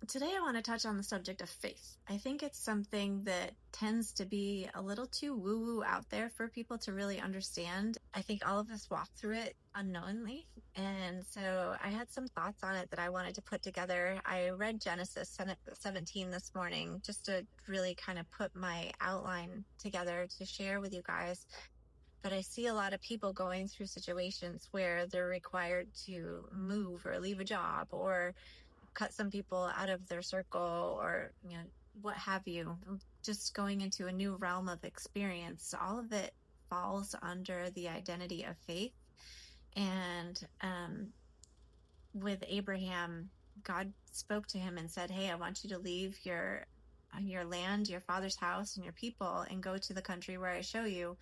Today, I want to touch on the subject of faith. I think it's something that tends to be a little too woo woo out there for people to really understand. I think all of us walk through it unknowingly. And so I had some thoughts on it that I wanted to put together. I read Genesis 17 this morning just to really kind of put my outline together to share with you guys. But I see a lot of people going through situations where they're required to move or leave a job or cut some people out of their circle or what have you, just going into a new realm of experience. All of it falls under the identity of faith. And with Abraham, God spoke to him and said, hey, I want you to leave your land, your father's house, and your people, and go to the country where I show you.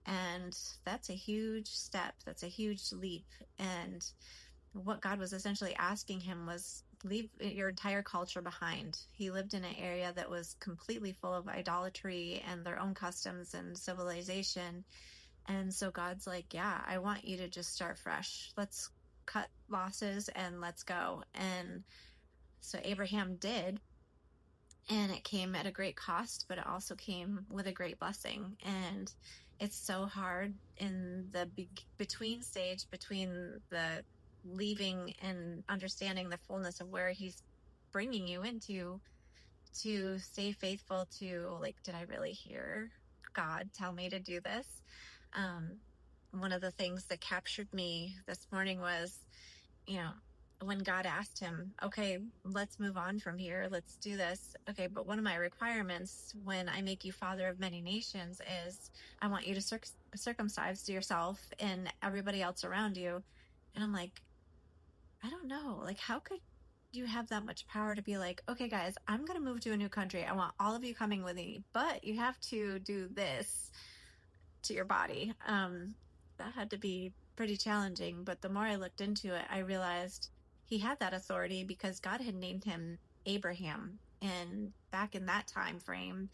And that's a huge step. That's a huge leap. And what God was essentially asking him was leave your entire culture behind. He lived in an area that was completely full of idolatry and their own customs and civilization. And so God's like, yeah, I want you to just start fresh. Let's cut losses and let's go. And so Abraham did. And it came at a great cost, but it also came with a great blessing. And it's so hard in the between stage between the leaving and understanding the fullness of where he's bringing you into to stay faithful to, like, did I really hear God tell me to do this? Um, One of the things that captured me this morning was, you know, when God asked him, okay, let's move on from here, let's do this. Okay, but one of my requirements when I make you father of many nations is I want you to circumcise yourself and everybody else around you. And I'm like, I don't know. Like, how could you have that much power to be like, okay, guys, I'm going to move to a new country. I want all of you coming with me, but you have to do this to your body. That had to be pretty challenging. But the more I looked into it, I realized he had that authority because God had named him Abraham. And back in that time frame,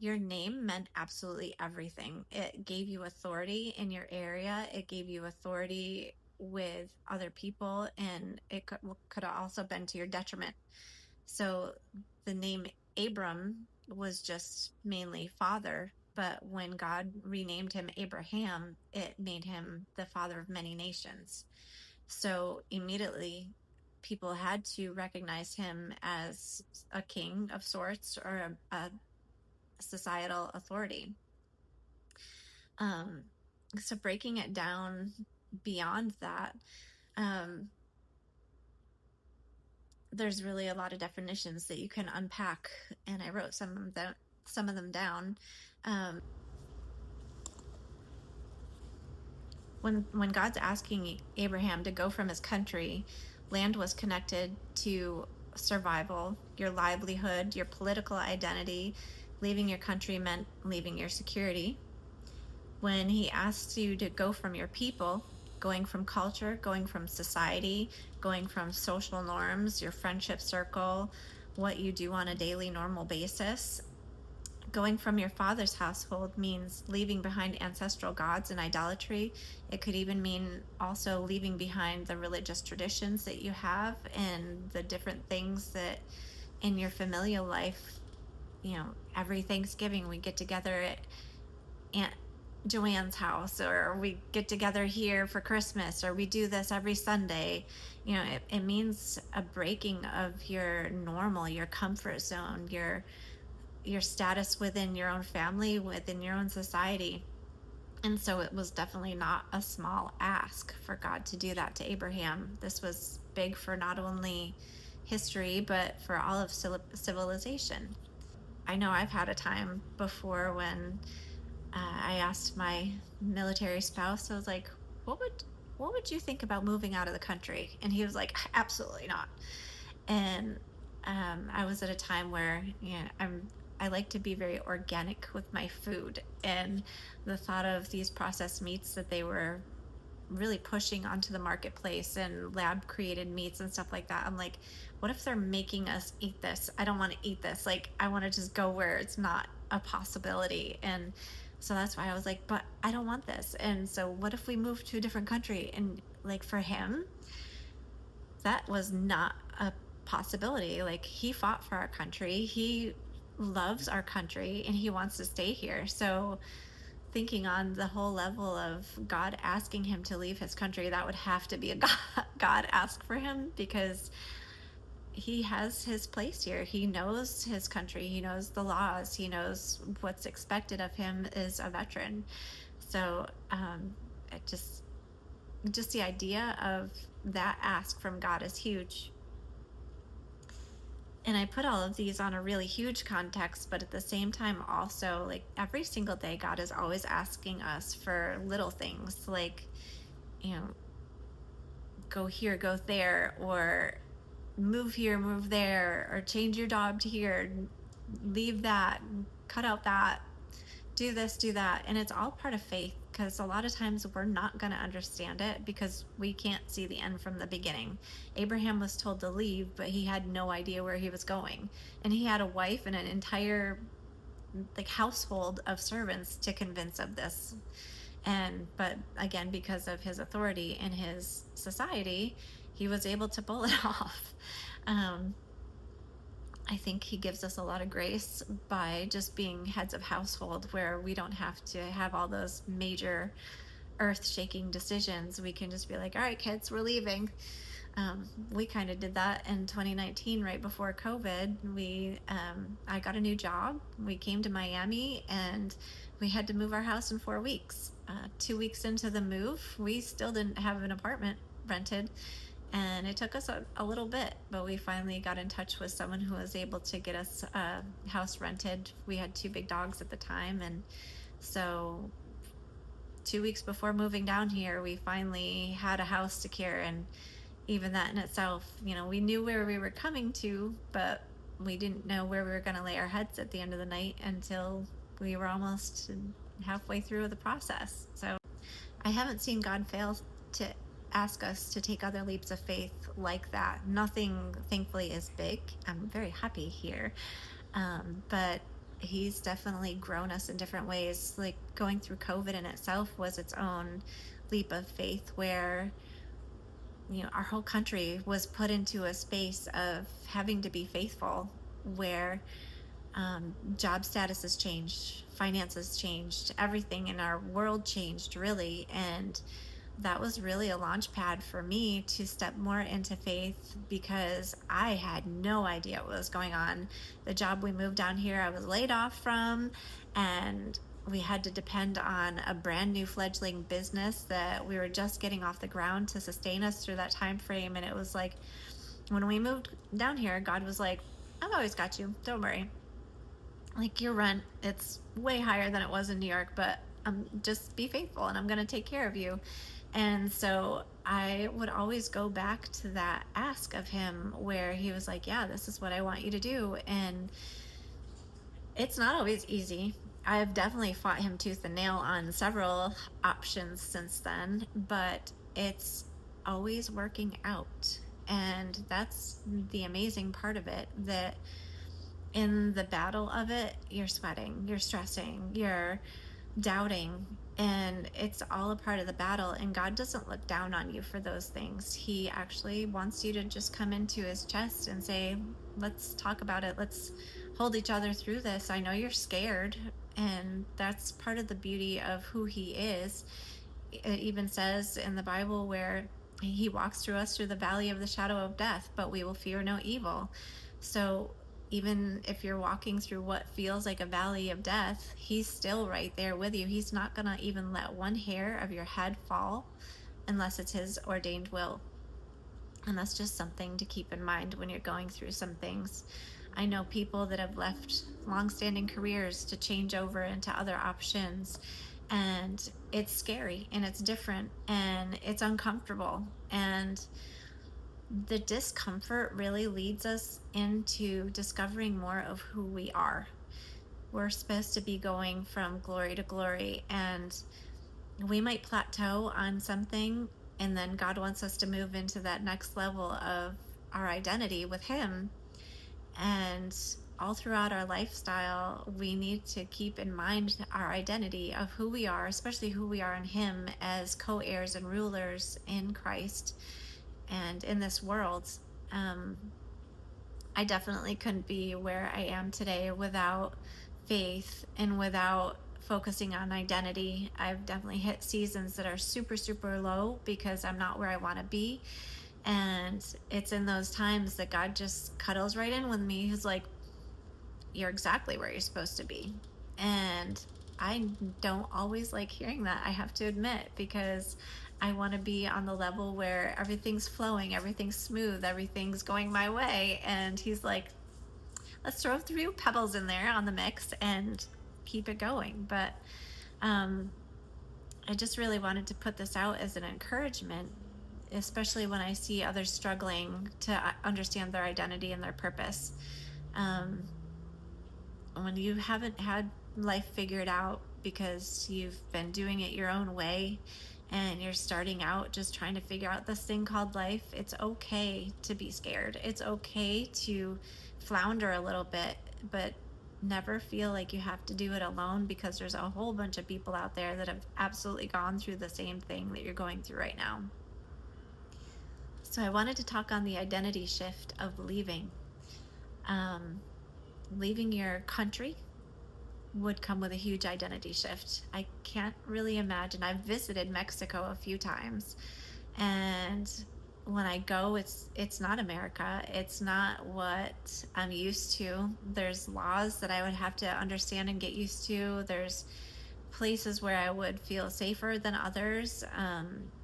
your name meant absolutely everything. It gave you authority in your area. It gave you authority with other people, and it could have also been to your detriment. So the name Abram was just mainly father, but when God renamed him Abraham, it made him the father of many nations. So immediately people had to recognize him as a king of sorts or a societal authority. So breaking it down beyond that, there's really a lot of definitions that you can unpack, and I wrote some of them down. When God's asking Abraham to go from his country, land was connected to survival, your livelihood, your political identity. Leaving your country meant leaving your security. When he asks you to go from your people, going from culture, going from society, going from social norms, your friendship circle, what you do on a daily normal basis, going from your father's household means leaving behind ancestral gods and idolatry. It could even mean also leaving behind the religious traditions that you have and the different things that in your familial life, every Thanksgiving we get together at Aunt Joanne's house, or we get together here for Christmas, or we do this every Sunday. It means a breaking of your normal, your comfort zone, your status within your own family, within your own society. And so it was definitely not a small ask for God to do that to Abraham. This was big for not only history, but for all of civilization. I know I've had a time before when I asked my military spouse, I was like, what would you think about moving out of the country? And he was like, absolutely not. And I was at a time where I like to be very organic with my food, and the thought of these processed meats that they were really pushing onto the marketplace and lab created meats and stuff like that, I'm like, what if they're making us eat this? I don't want to eat this. Like, I want to just go where it's not a possibility. And so that's why I was like, but I don't want this. And so what if we move to a different country? And like, for him, that was not a possibility. Like, he fought for our country, he loves our country, and he wants to stay here. So thinking on the whole level of God asking him to leave his country, that would have to be a God ask for him, because he has his place here. He knows his country, he knows the laws, he knows what's expected of him as a veteran. So it just the idea of that ask from God is huge. And I put all of these on a really huge context, but at the same time also, like, every single day God is always asking us for little things, like, you know, go here, go there, or move here, move there, or change your job to here, leave that, cut out that, do this, do that. And it's all part of faith, because a lot of times we're not going to understand it because we can't see the end from the beginning. Abraham was told to leave, but he had no idea where he was going. And he had a wife and an entire like household of servants to convince of this. But again, because of his authority in his society, he was able to pull it off. I think he gives us a lot of grace by just being heads of household, where we don't have to have all those major earth-shaking decisions. We can just be like, all right, kids, we're leaving. We kind of did that in 2019, right before COVID. I got a new job. We came to Miami, and we had to move our house in 4 weeks. 2 weeks into the move, we still didn't have an apartment rented. And it took us a little bit, but we finally got in touch with someone who was able to get us a house rented. We had 2 big dogs at the time, and so 2 weeks before moving down here, we finally had a house secure. And even that in itself, we knew where we were coming to, but we didn't know where we were going to lay our heads at the end of the night until we were almost halfway through the process. So I haven't seen God fail to ask us to take other leaps of faith like that. Nothing, thankfully, is big. I'm very happy here. But he's definitely grown us in different ways. Like, going through COVID in itself was its own leap of faith, where our whole country was put into a space of having to be faithful, where job status has changed, finances changed, everything in our world changed, really. And that was really a launch pad for me to step more into faith, because I had no idea what was going on. The job we moved down here, I was laid off from, and we had to depend on a brand new fledgling business that we were just getting off the ground to sustain us through that time frame. And it was like, when we moved down here, God was like, I've always got you, don't worry. Like, your rent, it's way higher than it was in New York, but just be faithful and I'm going to take care of you. And so I would always go back to that ask of him, where he was like, yeah, this is what I want you to do. And it's not always easy. I've definitely fought him tooth and nail on several options since then, but it's always working out. And that's the amazing part of it, that in the battle of it, you're sweating, you're stressing, you're doubting, and it's all a part of the battle. And God doesn't look down on you for those things. He actually wants you to just come into his chest and say, let's talk about it. Let's hold each other through this. I know you're scared, and that's part of the beauty of who he is. It even says in the Bible where he walks through us through the valley of the shadow of death, but we will fear no evil. So even if you're walking through what feels like a valley of death, he's still right there with you. He's not going to even let one hair of your head fall unless it's his ordained will. And that's just something to keep in mind when you're going through some things. I know people that have left long-standing careers to change over into other options, and it's scary and it's different and it's uncomfortable, and the discomfort really leads us into discovering more of who we are. We're supposed to be going from glory to glory, and we might plateau on something, and then God wants us to move into that next level of our identity with him. And all throughout our lifestyle, we need to keep in mind our identity of who we are, especially who we are in him as co-heirs and rulers in Christ and in this world. I definitely couldn't be where I am today without faith and without focusing on identity. I've definitely hit seasons that are super, super low because I'm not where I want to be. And it's in those times that God just cuddles right in with me. He's like, you're exactly where you're supposed to be. And I don't always like hearing that, I have to admit, because I want to be on the level where everything's flowing, everything's smooth, everything's going my way. And he's like, let's throw a few pebbles in there on the mix and keep it going. But um, I just really wanted to put this out as an encouragement, especially when I see others struggling to understand their identity and their purpose. Um, when you haven't had life figured out because you've been doing it your own way and you're starting out just trying to figure out this thing called life, it's okay to be scared. It's okay to flounder a little bit, but never feel like you have to do it alone, because there's a whole bunch of people out there that have absolutely gone through the same thing that you're going through right now. So I wanted to talk on the identity shift of leaving. Leaving your country would come with a huge identity shift. I can't really imagine. I've visited Mexico a few times, and when I go, it's not America. It's not what I'm used to. There's laws that I would have to understand and get used to. There's places where I would feel safer than others.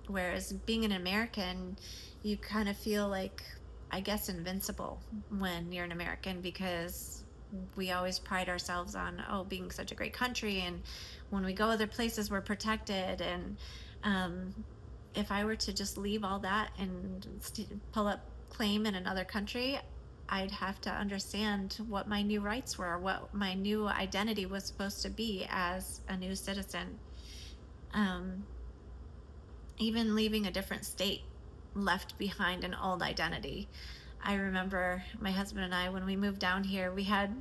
Whereas being an American, you kind of feel like, I guess, invincible when you're an American, because we always pride ourselves on, oh, being such a great country, and when we go other places we're protected. And um, if I were to just leave all that and pull up claim in another country, I'd have to understand what my new rights were, what my new identity was supposed to be as a new citizen. um, Even leaving a different state left behind an old identity. I remember my husband and I, when we moved down here, we had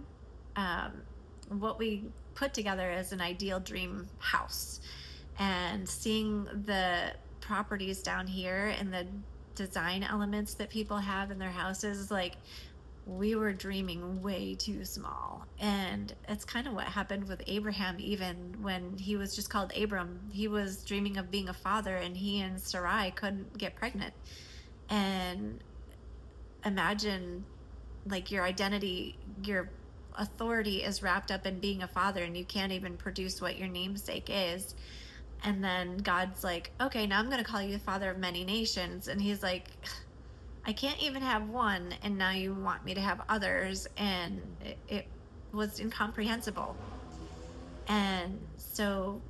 um, what we put together as an ideal dream house. And seeing the properties down here and the design elements that people have in their houses, like, we were dreaming way too small. And it's kind of what happened with Abraham. Even when he was just called Abram, he was dreaming of being a father, and he and Sarai couldn't get pregnant. And imagine, like, your identity, your authority is wrapped up in being a father, and you can't even produce what your namesake is. And then God's like, okay, now I'm going to call you the father of many nations. And he's like, I can't even have one, and now you want me to have others. And it was incomprehensible. And so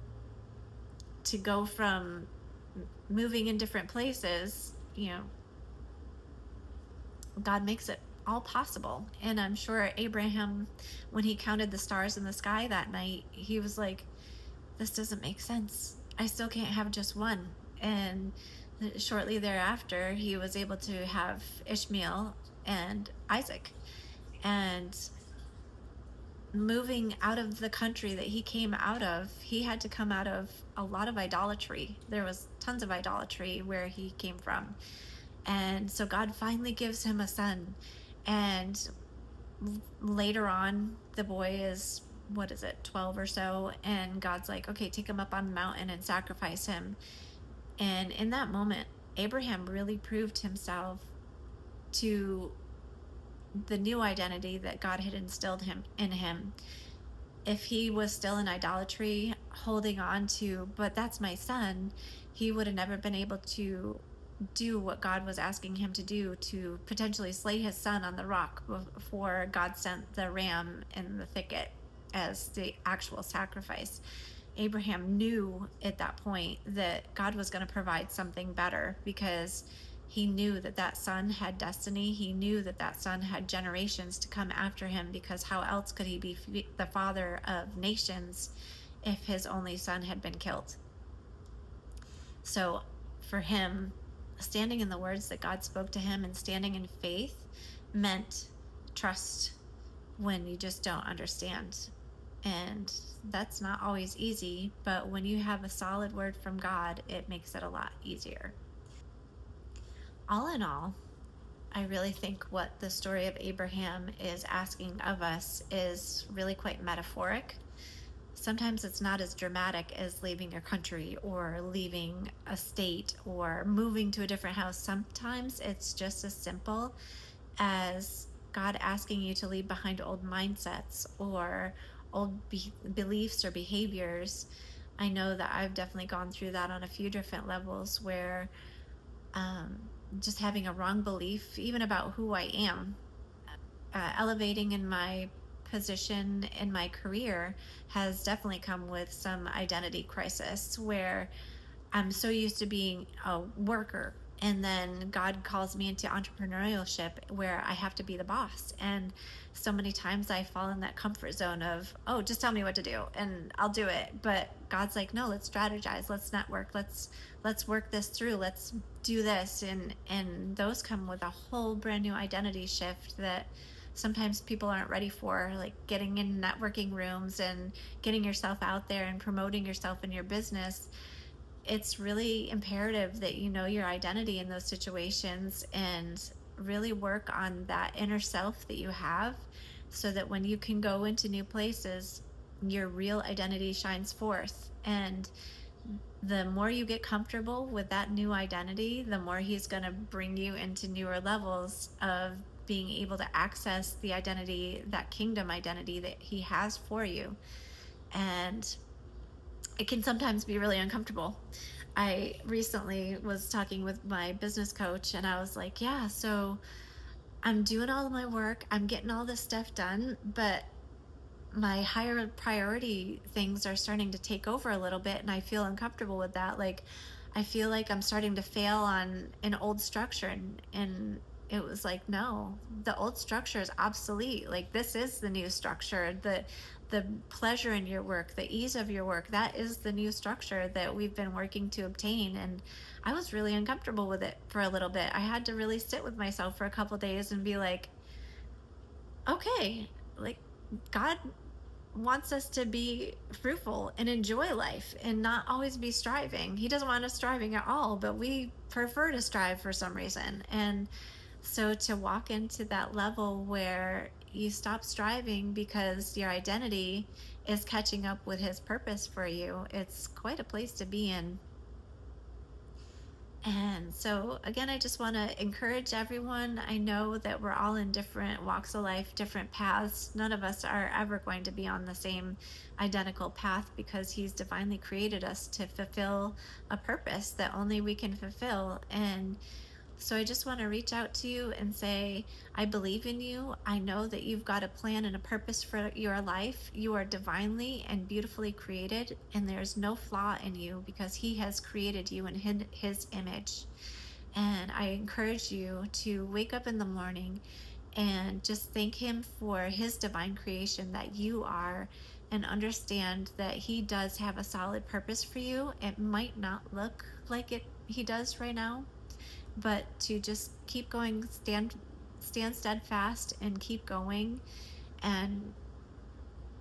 to go from moving in different places, God makes it all possible. And I'm sure Abraham, when he counted the stars in the sky that night, he was like, this doesn't make sense. I still can't have just one. And shortly thereafter, he was able to have Ishmael and Isaac. And moving out of the country that he came out of, he had to come out of a lot of idolatry. There was tons of idolatry where he came from. And so God finally gives him a son. And later on, the boy is, 12 or so, and God's like, okay, take him up on the mountain and sacrifice him. And in that moment, Abraham really proved himself to the new identity that God had instilled in him. If he was still in idolatry, holding on to, but that's my son, he would have never been able to do what God was asking him to do, to potentially slay his son on the rock before God sent the ram in the thicket as the actual sacrifice. Abraham knew at that point that God was going to provide something better, because he knew that that son had destiny. He knew that that son had generations to come after him, because how else could he be the father of nations if his only son had been killed? So for him, standing in the words that God spoke to him and standing in faith meant trust when you just don't understand. And that's not always easy, but when you have a solid word from God, it makes it a lot easier. All in all, I really think what the story of Abraham is asking of us is really quite metaphoric. Sometimes it's not as dramatic as leaving your country or leaving a state or moving to a different house. Sometimes it's just as simple as God asking you to leave behind old mindsets or old beliefs or behaviors. I know that I've definitely gone through that on a few different levels where um, just having a wrong belief, even about who I am, elevating in my position in my career has definitely come with some identity crisis where I'm so used to being a worker. And then God calls me into entrepreneurship where I have to be the boss. And so many times I fall in that comfort zone of, oh, just tell me what to do and I'll do it. But God's like, no, let's strategize, let's network, let's work this through, let's do this. And those come with a whole brand new identity shift that sometimes people aren't ready for, like getting in networking rooms and getting yourself out there and promoting yourself in your business. It's really imperative that you know your identity in those situations and really work on that inner self that you have so that when you can go into new places, your real identity shines forth. And the more you get comfortable with that new identity, the more he's going to bring you into newer levels of being able to access the identity, that kingdom identity that he has for you. And it can sometimes be really uncomfortable. I recently was talking with my business coach and I was like, yeah, so I'm doing all of my work, I'm getting all this stuff done, but my higher priority things are starting to take over a little bit and I feel uncomfortable with that. Like I feel like I'm starting to fail on an old structure, and it was like, no, the old structure is obsolete. Like this is the new structure. The pleasure in your work, the ease of your work, that is the new structure that we've been working to obtain. And I was really uncomfortable with it for a little bit. I had to really sit with myself for a couple days and be like, okay, like God wants us to be fruitful and enjoy life and not always be striving. He doesn't want us striving at all, but we prefer to strive for some reason. And so to walk into that level where you stop striving because your identity is catching up with his purpose for you, it's quite a place to be in. And so, again, I just want to encourage everyone. I know that we're all in different walks of life, different paths. None of us are ever going to be on the same identical path because He's divinely created us to fulfill a purpose that only we can fulfill. And so I just want to reach out to you and say, I believe in you. I know that you've got a plan and a purpose for your life. You are divinely and beautifully created, and there's no flaw in you because He has created you in His image. And I encourage you to wake up in the morning and just thank Him for His divine creation that you are, and understand that He does have a solid purpose for you. It might not look like He does right now, but to just keep going, stand steadfast and keep going, and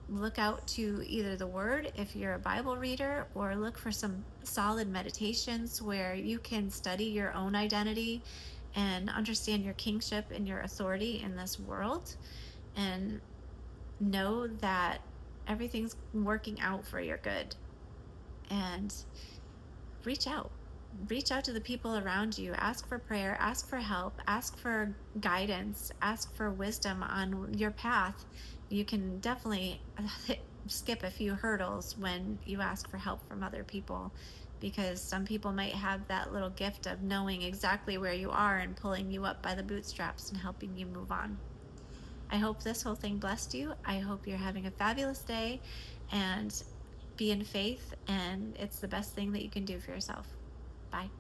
look out to either the Word if you're a Bible reader, or look for some solid meditations where you can study your own identity and understand your kingship and your authority in this world, and know that everything's working out for your good. And reach out to the people around you. Ask for prayer, ask for help, ask for guidance, ask for wisdom on your path. You can definitely skip a few hurdles when you ask for help from other people, because some people might have that little gift of knowing exactly where you are and pulling you up by the bootstraps and helping you move on. I hope this whole thing blessed you. I hope you're having a fabulous day, and be in faith, and it's the best thing that you can do for yourself. Bye.